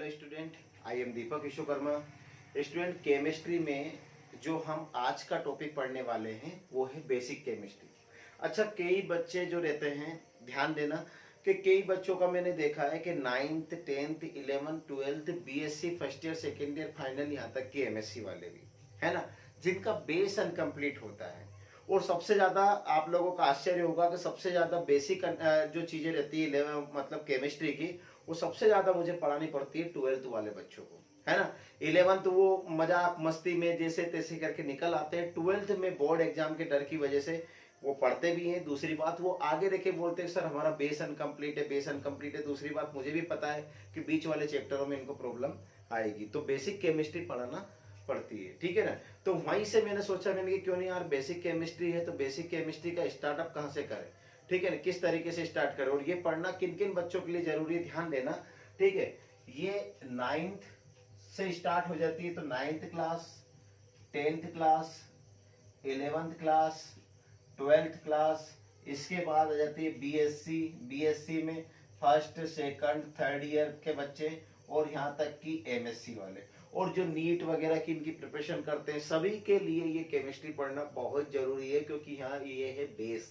Hello student, I am Deepak Vishwakarma. Student, chemistry में जो हम आज का टॉपिक पढ़ने वाले हैं वो है बेसिक केमिस्ट्री। अच्छा, कई बच्चे जो रहते हैं, ध्यान देना कि कई बच्चों का मैंने देखा है कि 9th 10th 11th 12th BSc first year second year final यहाँ तक कि एमएससी वाले भी है ना, जिनका बेस अनकम्प्लीट होता है। और सबसे ज्यादा आप लोगों का आश्चर्य होगा कि सबसे ज्यादा बेसिक जो चीजें रहती है मतलब केमिस्ट्री की, वो सबसे ज्यादा मुझे पढ़ानी पड़ती है 12th वाले बच्चों को, है ना। 11th वो मजाक मस्ती में जैसे तैसे करके निकल आते हैं। 12th में बोर्ड एग्जाम के डर की वजह से वो पढ़ते भी हैं। दूसरी बात, वो आगे देखे बोलते हैं सर हमारा बेस अनकम्प्लीट है, बेस अनकम्प्लीट है। दूसरी बात, मुझे भी पता है कि बीच वाले चैप्टरों में इनको प्रॉब्लम आएगी, तो बेसिक केमिस्ट्री पढ़ाना पड़ती है, ठीक है ना। तो वहीं से मैंने सोचा, मैंने कि क्यों नहीं यार, बेसिक केमिस्ट्री है तो बेसिक केमिस्ट्री का स्टार्टअप कहाँ से करें, ठीक है ना, किस तरीके से स्टार्ट करें और ये पढ़ना किन किन बच्चों के लिए जरूरी है, ध्यान देना, ठीक है। ये 9th से स्टार्ट हो जाती है, तो 9th class, 10th class, 11th class, 12th class, इसके बाद आ जाती है बीएससी। बीएससी में फर्स्ट सेकंड थर्ड ईयर के बच्चे, और यहाँ तक कि एमएससी वाले, और जो नीट वगैरह की इनकी प्रिपरेशन करते हैं, सभी के लिए ये केमिस्ट्री पढ़ना बहुत जरूरी है, क्योंकि यहाँ ये है बेस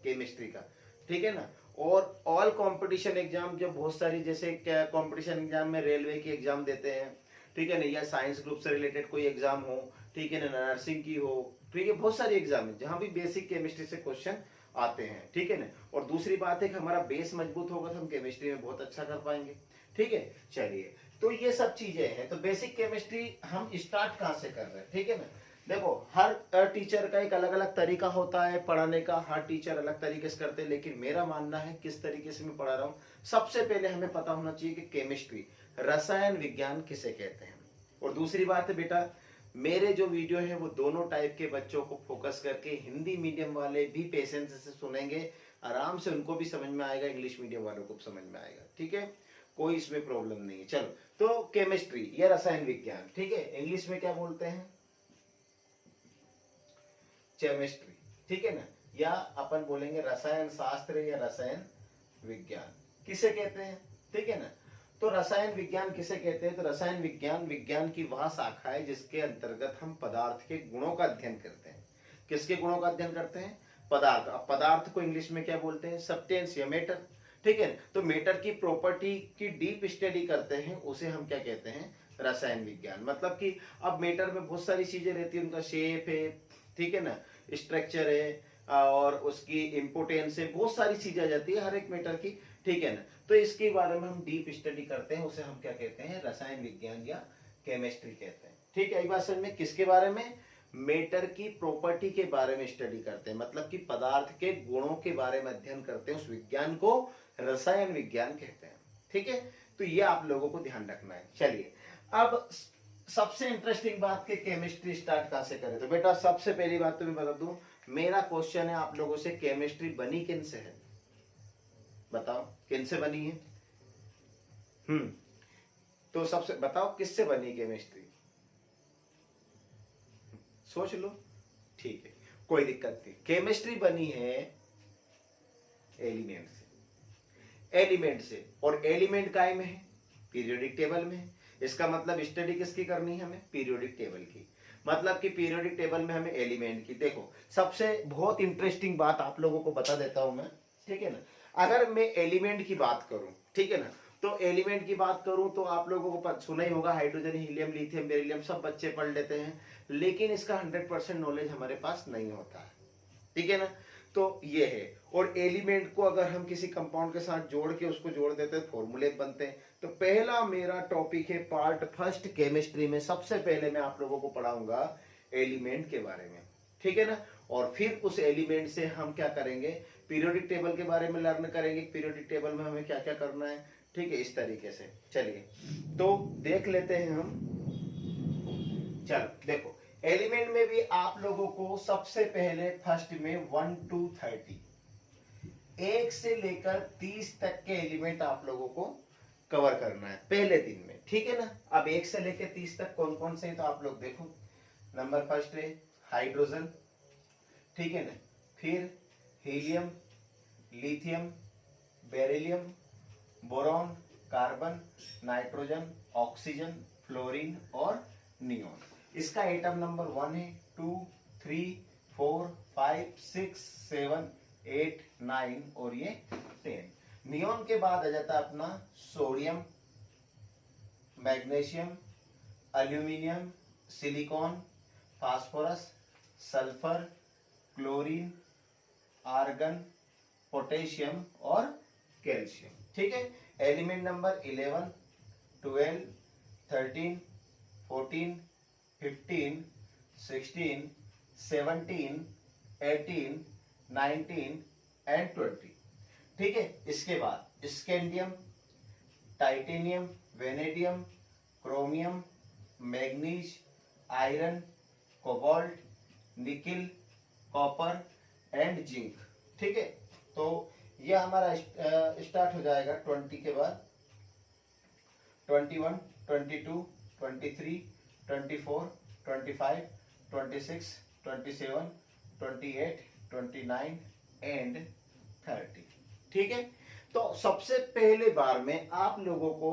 केमिस्ट्री का, ठीक है ना। और ऑल कंपटीशन एग्जाम, जो बहुत सारी जैसे कंपटीशन एग्जाम में रेलवे की एग्जाम देते हैं, ठीक है ना, या साइंस ग्रुप से रिलेटेड कोई एग्जाम हो, ठीक है ना, नर्सिंग की हो, ठीक है, बहुत सारी एग्जाम है जहां भी बेसिक केमिस्ट्री से क्वेश्चन आते हैं, ठीक है ना। और दूसरी बात है कि हमारा बेस मजबूत होगा तो हम केमिस्ट्री में बहुत अच्छा कर पाएंगे, ठीक है। चलिए, तो ये सब चीजें हैं। तो बेसिक केमिस्ट्री हम स्टार्ट कहां से कर रहे हैं, ठीक है ना। देखो, हर टीचर का एक अलग अलग तरीका होता है पढ़ाने का, हर टीचर अलग तरीके से करते हैं, लेकिन मेरा मानना है किस तरीके से मैं पढ़ा रहा हूँ, सबसे पहले हमें पता होना चाहिए कि केमिस्ट्री, रसायन विज्ञान किसे कहते हैं। और दूसरी बात है बेटा, मेरे जो वीडियो है वो दोनों टाइप के बच्चों को फोकस करके, हिंदी मीडियम वाले भी पेशेंस से सुनेंगे, आराम से उनको भी समझ में आएगा, इंग्लिश मीडियम वालों को भी समझ में आएगा, ठीक है, कोई इसमें प्रॉब्लम नहीं है। चलो, तो केमिस्ट्री या रसायन विज्ञान, ठीक है, इंग्लिश में क्या बोलते हैं, केमिस्ट्री, ठीक है ना, या अपन बोलेंगे रसायन शास्त्र या रसायन विज्ञान, किसे कहते हैं, ठीक है ना। तो रसायन विज्ञान किसे कहते हैं, तो रसायन विज्ञान विज्ञान की वह शाखा है जिसके अंतर्गत हम पदार्थ के गुणों का अध्ययन करते हैं। किसके गुणों का अध्ययन करते हैं, पदार्थ। अब पदार्थ को इंग्लिश में क्या बोलते हैं, सब्सटेंस या मैटर, ठीक है। तो मैटर की प्रॉपर्टी की डीप स्टडी करते हैं, उसे हम क्या कहते हैं, रसायन विज्ञान। मतलब कि अब मैटर में बहुत सारी चीजें रहती है, उनका शेप है, ठीक है ना, स्ट्रक्चर है, और उसकी इंपोर्टेंस है, बहुत सारी चीजें आ जाती है हर एक मैटर की, ठीक है ना। तो इसके बारे में हम डीप स्टडी करते हैं, उसे हम क्या कहते हैं, रसायन विज्ञान या केमिस्ट्री कहते हैं, ठीक है। एक बात समझ में, किसके बारे में, मैटर की प्रॉपर्टी के बारे में स्टडी करते हैं, मतलब कि पदार्थ के गुणों के बारे में अध्ययन करते हैं, उस विज्ञान को रसायन विज्ञान कहते हैं, ठीक है। तो ये आप लोगों को ध्यान रखना है। चलिए, अब सबसे इंटरेस्टिंग बात कि केमिस्ट्री स्टार्ट कहां से करें, तो बेटा सबसे पहली बात तो मैं बता दूं, मेरा क्वेश्चन है आप लोगों से, केमिस्ट्री बनी किन से है, बताओ किन से बनी है। तो सबसे बताओ किससे बनी केमिस्ट्री, सोच लो, ठीक है, कोई दिक्कत नहीं। केमिस्ट्री बनी है एलिमेंट से, एलिमेंट से, और एलिमेंट काय में है, पीरियोडिक टेबल में है। इसका मतलब स्टडी किसकी करनी है हमें, पीरियोडिक टेबल की, मतलब कि पीरियोडिक टेबल में हमें एलिमेंट की। देखो, सबसे बहुत इंटरेस्टिंग बात आप लोगों को बता देता हूं मैं, ठीक है ना। अगर मैं एलिमेंट की बात करूं, ठीक है ना, तो एलिमेंट की बात करूं तो आप लोगों को सुना ही होगा, हाइड्रोजन, हीलियम, लिथियम, बेरिलियम, सब बच्चे पढ़ लेते हैं, लेकिन इसका 100% नॉलेज हमारे पास नहीं होता है, ठीक है ना। तो ये है, और एलिमेंट को अगर हम किसी कंपाउंड के साथ जोड़ के उसको जोड़ देते हैं, फॉर्मूले बनते हैं। तो पहला मेरा टॉपिक है पार्ट फर्स्ट केमिस्ट्री में, सबसे पहले मैं आप लोगों को पढ़ाऊंगा एलिमेंट के बारे में, ठीक है ना। और फिर उस एलिमेंट से हम क्या करेंगे, पीरियोडिक टेबल के बारे में लर्न करेंगे, पीरियोडिक टेबल में हमें क्या क्या करना है, ठीक है, इस तरीके से। चलिए, तो देख लेते हैं हम। चलो देखो, एलिमेंट में भी आप लोगों को सबसे पहले फर्स्ट में 1 to 30, 1 से लेकर 30 तक के एलिमेंट आप लोगों को कवर करना है पहले दिन में, ठीक है ना। अब 1 से लेकर 30 तक कौन कौन से हैं, तो आप लोग देखो, नंबर फर्स्ट है हाइड्रोजन, ठीक है ना, फिर helium, lithium, beryllium, boron, carbon, nitrogen, oxygen, fluorine और नियोन। इसका एटम नंबर 1 है, 2, 3, 4, 5, 6, 7, 8, 9 और ये 10। नियोन के बाद आ जाता है अपना sodium, magnesium, aluminium, silicon, phosphorus, sulphur, chlorine, argon, potassium और कैल्शियम। ठीक है। Element number 11, 12, 13, 14, 15, 16, 17, 18, 19 and 20। ठीक है। इसके बाद scandium, titanium, vanadium, chromium, manganese, iron, cobalt, nickel, copper and zinc. ठीक है। तो यह हमारा स्टार्ट हो जाएगा 20 के बाद 21, 22, 23, 24, 25, 26, 27, 28, 29 एंड 30। ठीक है। तो सबसे पहले बार में आप लोगों को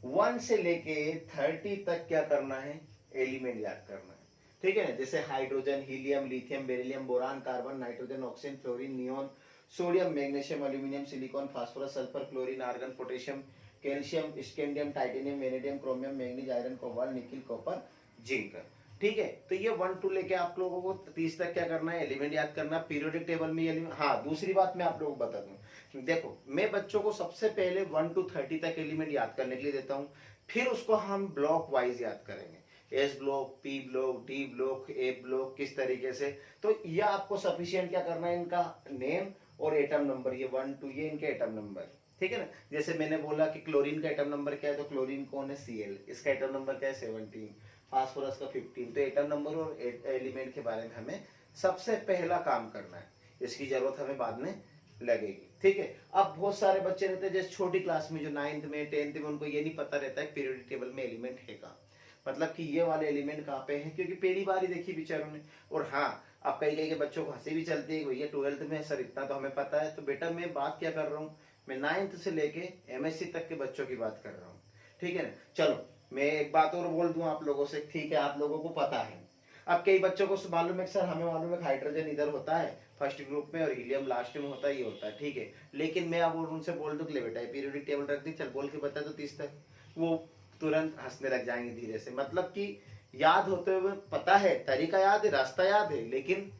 1 से लेके 30 तक क्या करना है, एलिमेंट याद करना है। ठीक है ना। जैसे hydrogen, helium, lithium, beryllium, boron, carbon, nitrogen, oxygen, fluorine, neon, sodium, magnesium, aluminium, silicon, phosphorus, sulphur, chlorine, argon, potassium, calcium, scandium, titanium, vanadium, chromium, manganese, iron, cobalt, nickel, copper, zinc. ठीक है। तो ये 1 to लेके आप लोगों को 30 तक क्या करना है, एलिमेंट याद करना। पीरियोडिक टेबल में एलिमेंट। हाँ, दूसरी बात मैं आप लोगों को बता दूं, देखो मैं बच्चों को सबसे पहले 1 to 30 तक एलिमेंट याद करने के लिए देता हूं, फिर उसको हम ब्लॉक वाइज याद करेंगे। S block, P block, D block, A block, किस तरीके से। तो यह आपको सफिशिएंट क्या करना है, इनका नेम और एटम नंबर, ये 1 2 ये इनके एटम नंबर। ठीक है ना। जैसे मैंने बोला कि क्लोरीन का एटम नंबर क्या है, तो क्लोरीन कौन है, Cl, इसका एटम नंबर क्या है 17, फास्फोरस का 15। तो एटम नंबर और एलिमेंट के बारे में हमें सबसे पहला काम करना है, इसकी जरूरत हमें बाद में लगेगी। ठीक है। अब बहुत सारे बच्चे रहते हैं जैसे छोटी क्लास में, जो 9th में 10th में, उनको ये नहीं पता रहता है पीरियोडिक टेबल में एलिमेंट है कहाँ, मतलब कि ये वाले एलिमेंट कहाँ पे हैं, क्योंकि पहली बार ही देखी बेचारों ने। और हाँ, अब कई कई के बच्चों को हंसी भी चलती है, भैया 12th में सर इतना तो हमें पता है। तो बेटा मैं बात क्या कर रहा हूँ, मैं 9th से लेके MSc तक के बच्चों की बात कर रहा हूँ। ठीक है ना। चलो मैं एक बात और बोल दूं आप लोगों से, ठीक है, आप लोगों को पता है। अब कई बच्चों को मालूम है सर, हमें मालूम है हाइड्रोजन इधर होता है फर्स्ट ग्रुप में और हीलियम लास्ट में होता है, ये होता है। ठीक है। लेकिन मैं अब उनसे बोल दूं कि ले बेटा पीरियोडिक टेबल रख दी, चल बोल के बता दो 30 तक, वो तुरंत हंसने लग जाएंगे धीरे से। मतलब कि याद होते हुए पता है, तरीका याद है, रास्ता याद है, लेकिन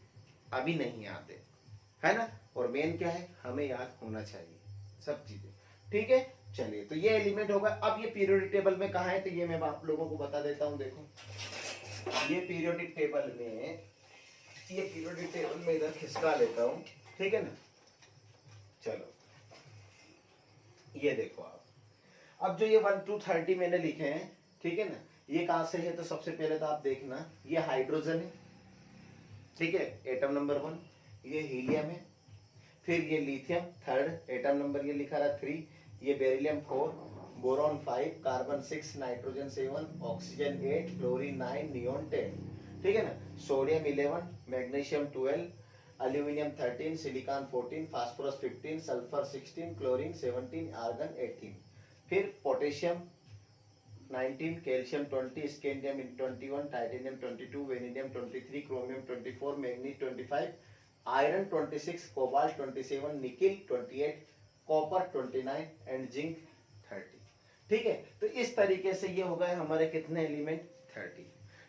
अभी नहीं याद है ना। और मेन क्या है, हमें याद होना चाहिए सब चीजें। ठीक है। चलिए, तो ये एलिमेंट होगा। अब ये पीरियोडिक टेबल में कहा है, तो ये मैं आप लोगों को बता देता हूं। देखो ये पीरियोडिक टेबल में, ये पीरियोडिक टेबल में इधर खिसका लेता हूं। ठीक है ना। चलो ये देखो आप, अब जो ये 1 to 30 मैंने लिखे हैं, ठीक है ना, ये कहां से है, तो सबसे पहले तो आप देखना, ये हाइड्रोजन है। ठीक है, एटम नंबर 1। ये हीलियम है, फिर ये लिथियम थर्ड, एटम नंबर ये लिखा रहा 3। ये beryllium 4, boron 5, carbon 6, nitrogen 7, oxygen 8, fluorine 9, neon 10। ठीक है ना। Sodium 11, magnesium 12, aluminium 13, silicon 14, phosphorus 15, sulphur 16, chlorine 17, argon 18। फिर potassium 19, calcium 20, scandium 21, titanium 22, vanadium 23, chromium 24, manganese 25, iron 26, cobalt 27, nickel 28, copper 29 and zinc 30। ठीक है। तो इस तरीके से ये हो गए हमारे कितने एलिमेंट, 30।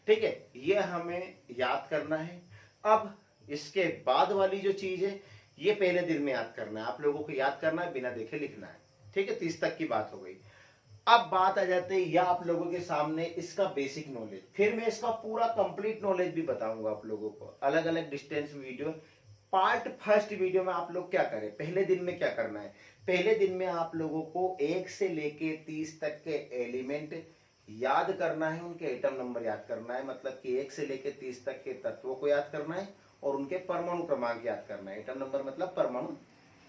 ठीक है। ये हमें याद करना है। अब इसके बाद वाली जो चीज है, ये पहले दिन में याद करना है, आप लोगों को याद करना है, बिना देखे लिखना है। ठीक है। 30 तक की बात हो गई। अब बात आ जाती है या आप लोगों के सामने इसका बेसिक नॉलेज, फिर मैं इसका पूरा कंप्लीट नॉलेज भी बताऊंगा आप लोगों को, अलग अलग distance video. Part first video में आप लोग क्या करें, पहले दिन में क्या करना है, पहले दिन में आप लोगों को 1 से लेके 30 तक के एलिमेंट याद करना है, उनके एटम नंबर याद करना है, मतलब कि 1 से लेके 30 तक के तत्वों को याद करना है और उनके परमाणु क्रमांक याद करना है। एटम नंबर मतलब परमाणु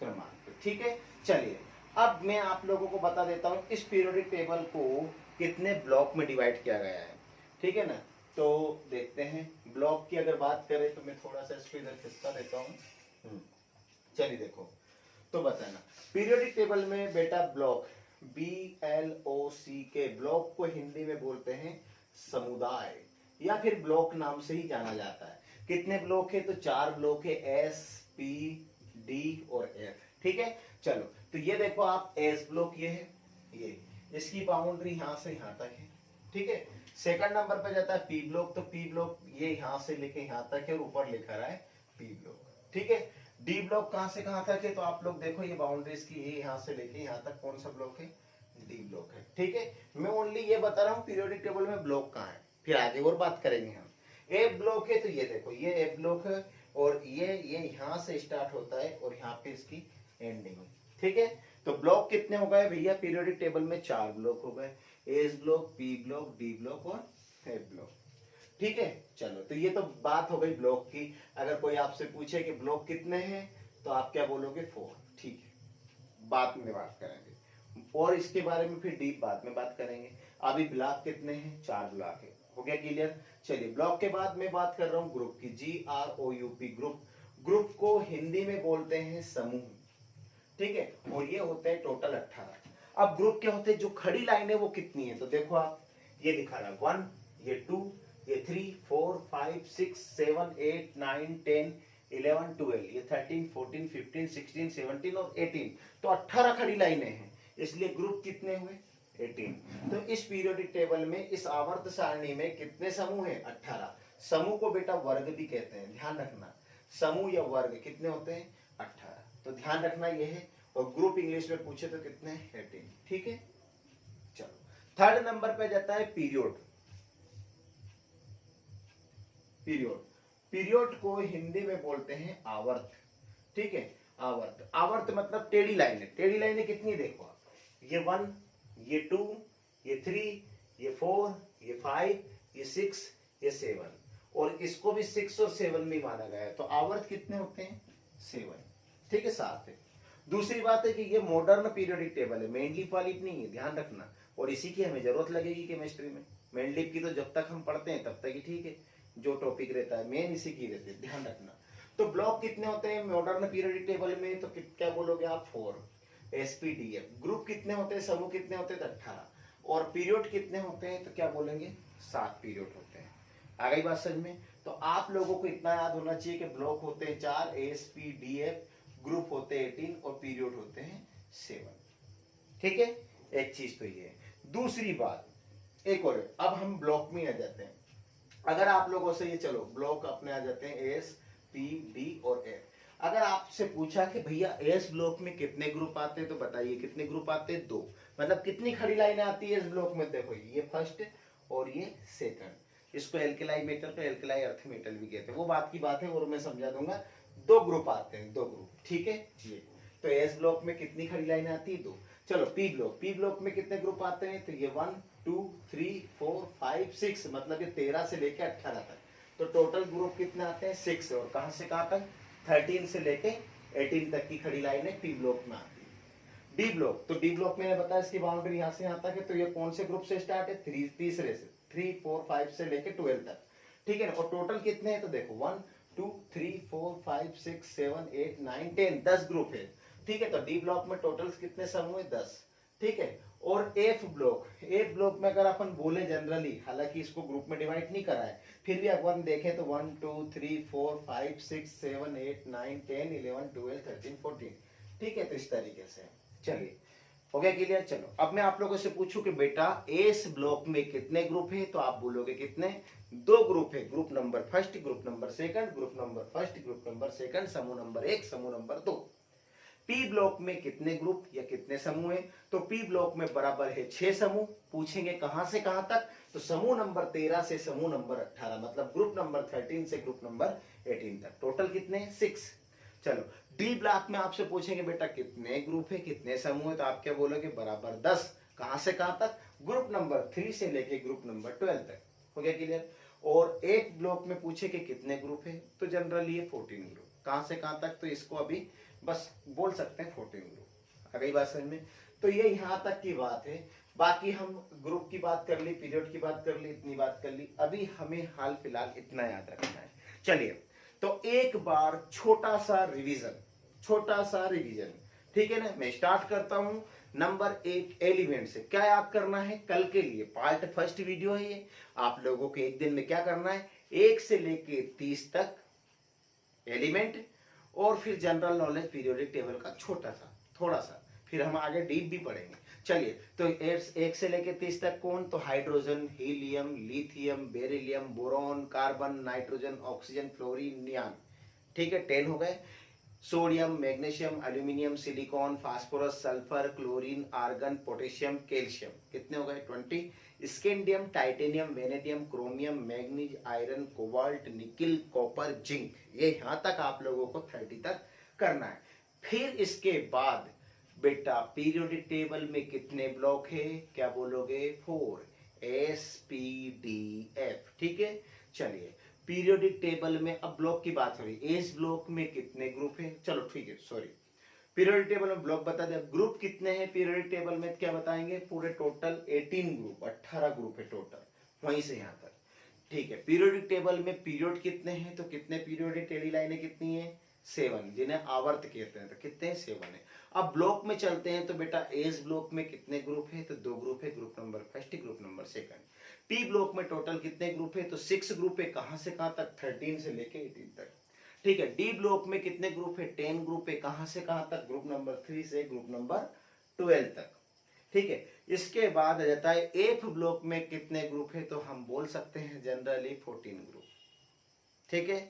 क्रमांक। ठीक है। चलिए, अब मैं आप लोगों को बता देता हूं इस पीरियोडिक टेबल को कितने ब्लॉक में डिवाइड किया गया है। ठीक है ना। तो देखते हैं, ब्लॉक की अगर बात करें तो मैं थोड़ा सा इसको इधर खिसका देता हूं। चलिए देखो, तो बताना पीरियोडिक टेबल में बेटा ब्लॉक, BLOCK, ब्लॉक को हिंदी में बोलते हैं समुदाय या फिर ब्लॉक नाम से ही जाना जाता है। कितने ब्लॉक है? तो 4 ब्लॉक है, S, P, D और F। ठीक है, चलो तो ये देखो आप एस ब्लॉक ये है, ये इसकी बाउंड्री यहां से यहां तक है। ठीक है, सेकंड नंबर पे जाता है पी ब्लॉक, तो पी ब्लॉक ये यहां से लेके यहां तक है और ऊपर लिखा रहा है पी ब्लॉक। ठीक है, डी ब्लॉक कहां से कहां तक है? तो आप लोग देखो ये बाउंड्रीज की, ये यहां से लेके यहां तक कौन सा ब्लॉक है? डी ब्लॉक है। ठीक है, मैं ओनली ये बता रहा हूँ पीरियोडिक टेबल में ब्लॉक कहाँ है, फिर आगे और बात करेंगे हम। ए ब्लॉक है तो ये देखो ये ए ब्लॉक है और ये यहां से स्टार्ट होता है और यहाँ पे इसकी एंडिंग है। ठीक है, तो ब्लॉक कितने हो गए भैया पीरियोडिक टेबल में? 4 ब्लॉक हो गए, S block, P block, D block और एफ ब्लॉक। ठीक है, चलो तो ये तो बात हो गई ब्लॉक की। अगर कोई आपसे पूछे कि ब्लॉक कितने हैं तो आप क्या बोलोगे? 4। ठीक है, बाद में बात करेंगे और इसके बारे में फिर डीप बाद में बात करेंगे। अभी ब्लॉक कितने हैं? 4 ब्लॉक है। हो गया क्लियर? चलिए ब्लॉक के बाद मैं बात कर रहा हूँ ग्रुप की, GROUP ग्रुप। ग्रुप को हिंदी में बोलते हैं समूह। ठीक है, और ये होते हैं टोटल 18। अब ग्रुप क्या होते हैं? जो खड़ी लाइन है वो कितनी है? तो देखो आप ये दिखा रहा है 1, ये 2, ये 3, 4, 5, 6, 7, 8, 9, 10, 11, 12, ये 13, 14, 15, 16, 17 और 18। तो 18 खड़ी लाइनें हैं, इसलिए ग्रुप कितने हुए? 18। तो इस पीरियोडिक टेबल में, इस आवर्त सारणी में कितने समूह हैं? 18। समूह को बेटा वर्ग भी कहते हैं, ध्यान रखना। समूह या वर्ग कितने होते हैं? 18। तो ध्यान रखना ये है। और ग्रुप इंग्लिश में पूछे तो कितने? 18। ठीक है, चलो थर्ड नंबर पे जाता है पीरियड। पीरियड, पीरियड को हिंदी में बोलते हैं आवर्त। ठीक है, आवर्त, आवर्त मतलब टेढ़ी लाइनें। टेढ़ी लाइनें कितनी देखो आप, ये 1, ये 2, ये 3, ये 4, ये 5, ये 6, ये 7 और इसको भी 6 और 7 में माना गया है। तो आवर्त कितने होते हैं? 7। ठीक है, 7 है। दूसरी बात है कि ये मॉडर्न पीरियोडिक टेबल है, मेनली पॉलिप नहीं है, ध्यान रखना। और इसी की हमें जरूरत लगेगी केमिस्ट्री में। मेनलिप की तो जब तक हम पढ़ते हैं तब तक ही ठीक है, जो टॉपिक रहता है मेन इसी की रहती है, ध्यान रखना। तो ब्लॉक कितने होते हैं मॉडर्न पीरियोडिक टेबल में? तो क्या बोलोगे आप? 4। SPDF। ग्रुप कितने होते हैं? समूह कितने होते हैं? 18। और पीरियड कितने होते हैं? तो क्या बोलेंगे? 7 पीरियड होते हैं। आ गई बात समझ में? तो आप लोगों को इतना याद होना चाहिए कि ब्लॉक होते हैं 4, SPDF, ग्रुप होते हैं 18 और पीरियड होते हैं 7। ठीक है, एक चीज तो ये है। दूसरी बात एक और, अब हम ब्लॉक में आ जाते हैं। अगर आप लोगों से ये, चलो ब्लॉक अपने आ जाते हैं S, P, D और F। अगर आपसे पूछा कि भैया एस ब्लॉक में कितने ग्रुप आते हैं तो बताइए कितने ग्रुप आते हैं? 2। मतलब कितनी खड़ी लाइनें आती है इस ब्लॉक में? देखो ये फर्स्ट और ये सेकंड। इसको एल्केलाई मेटल तो एल्केलाई अर्थ मेटल भी कहते हैं, वो बात की बात है और मैं समझा दूंगा। 2 ग्रुप आते हैं, 2 ग्रुप। ठीक है, ये तो एस ब्लॉक में कितनी खड़ी लाइनें आती है? 2। चलो पी ब्लॉक, पी ब्लॉक में कितने ग्रुप आते हैं? तो ये 1, 2, 3, 4, 5, 6, मतलब ये 13 से लेके 18 तक। तो टोटल ग्रुप कितने आते हैं? 6। और कहां से कहां तक? 13 से लेके 18 तक की खड़ी लाइनें पी ब्लॉक में आती है। डी ब्लॉक, तो डी ब्लॉक मैंने बताया इसकी बाउंड्री यहां से यहां तक है। तो ये कौन से ग्रुप से स्टार्ट है? तीसरे से, 3, 4, 5 से लेके 12 तक। ठीक है ना, और टोटल कितने हैं? तो देखो 1, 2, 3, 4, 5, 6, 7, 8, 9, 10, 10 ग्रुप है। ठीक है, तो डी ब्लॉक में टोटल कितने समूह है? 10। ठीक है, और एफ ब्लॉक, एफ ब्लॉक में अगर अपन बोले जनरली, हालांकि इसको ग्रुप में डिवाइड नहीं करा है, फिर भी अपन देखें तो 1, 2, 3, 4, 5, 6, 7, 8, 9, 10, 11, 12, 13, 14। ठीक है, तो इस तरीके से। चलिए हो गया क्लियर? चलो अब मैं आप लोगों से पूछूं कि बेटा एस ब्लॉक में कितने ग्रुप है? तो आप बोलोगे कितने? 2 ग्रुप है, group number first, group number second, group number first, group number second, समूह नंबर 1, समूह नंबर 2। पी ब्लॉक में कितने ग्रुप या कितने समूह है? तो पी ब्लॉक में बराबर है 6 समूह। पूछेंगे कहां से कहां तक? तो समूह नंबर 13 से समूह नंबर 18, मतलब ग्रुप नंबर 13 से ग्रुप नंबर 18 तक। टोटल कितने? 6। चलो डी ब्लॉक में आपसे पूछेंगे बेटा कितने ग्रुप है, कितने समूह है? तो आप क्या बोलोगे? बराबर 10। कहां से कहां तक? ग्रुप नंबर 3 से लेके ग्रुप नंबर 12 तक। हो गया क्लियर? और एक ब्लॉक में पूछे कि कितने ग्रुप है, तो जनरली ये 14 ग्रुप। कहां से कहां तक? तो इसको अभी बस बोल सकते हैं 14 ग्रुप। आ गई बात समझ में? तो ये यहां तक की बात है। बाकी हम ग्रुप की बात कर ली, पीरियड की बात कर ली, इतनी बात कर ली। अभी हमें हाल फिलहाल इतना याद रखना है। चलिए तो एक बार छोटा सा रिवीजन, छोटा सा रिवीजन। ठीक है ना, मैं स्टार्ट करता हूं नंबर एक एलिमेंट से क्या याद करना है कल के लिए, पार्ट फर्स्ट वीडियो है ये। आप लोगों को एक दिन में क्या करना है, 1 से लेके 30 तक एलिमेंट, और फिर जनरल नॉलेज पीरियोडिक टेबल का छोटा सा थोड़ा सा, फिर हम आगे डीप भी पढ़ेंगे। चलिए, तो 1 से लेके 30 तक कौन, तो hydrogen, helium, lithium, beryllium, boron, carbon, nitrogen, oxygen, fluorine, neon. ठीक है, 10 हो गए। Sodium, magnesium, aluminium, silicon, phosphorus, sulphur, chlorine, argon, potassium, calcium, कितने हो गए 20। Scandium, titanium, vanadium, chromium, manganese, iron, cobalt, nickel, copper, zinc, ये यहां तक आप लोगों को 30 तक करना है। फिर इसके बाद बेटा पीरियोडिक टेबल में कितने ब्लॉक है, क्या बोलोगे, 4, SPDF। ठीक है, चलिए पीरियोडिक टेबल में अब ब्लॉक की बात हो रही, एस ब्लॉक में कितने ग्रुप है, चलो ठीक है, सॉरी, पीरियोडिक टेबल में ब्लॉक बता दिया, ग्रुप कितने हैं पीरियोडिक टेबल में क्या बताएंगे, पूरे टोटल 18 ग्रुप, 18 ग्रुप है टोटल, वहीं से यहां तक। ठीक है, पीरियोडिक टेबल में पीरियड कितने हैं, तो कितने पीरियोडिक टेडी लाइनें कितनी है, 7, जिन्हें आवर्त कहते हैं, तो कितने हैं, 7 है। अब ब्लॉक में चलते हैं, तो बेटा एस ब्लॉक में कितने ग्रुप है, तो 2 ग्रुप है, group number first, group number second. T block में टोटल कितने ग्रुप है, तो 6 ग्रुप है, कहां से कहां तक, 13 से लेके 18 तक। ठीक है, डी ब्लॉक में कितने ग्रुप है, 10 ग्रुप है, कहां से कहां तक, ग्रुप नंबर 3 से ग्रुप नंबर 12 तक। ठीक है, इसके बाद आ जाता है एफ ब्लॉक में कितने ग्रुप है, तो हम बोल सकते हैं जनरली 14 ग्रुप। ठीक है,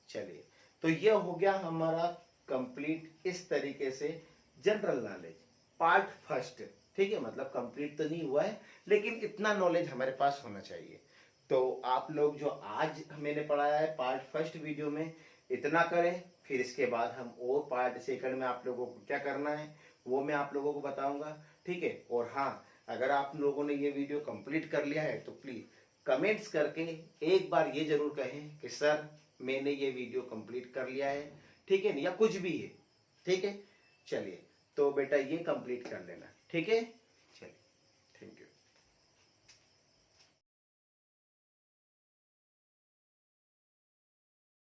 चलिए, तो ये हो गया हमारा कंप्लीट इस तरीके से जनरल नॉलेज पार्ट फर्स्ट। ठीक है, मतलब कंप्लीट तो नहीं हुआ है, लेकिन इतना नॉलेज हमारे पास होना चाहिए। तो आप लोग जो आज मैंने पढ़ाया है पार्ट फर्स्ट वीडियो में, इतना करें, फिर इसके बाद हम और पार्ट सेकंड में आप लोगों को क्या करना है वो मैं आप लोगों को बताऊंगा। ठीक है, और हाँ, अगर आप लोगों ने ये वीडियो कंप्लीट कर लिया है तो प्लीज कमेंट्स करके एक बार ये जरूर कहें कि सर मैंने ये वीडियो कंप्लीट कर लिया है। ठीक है, या कुछ भी है। ठीक है, चलिए, तो बेटा ये कंप्लीट कर लेना। ठीक है।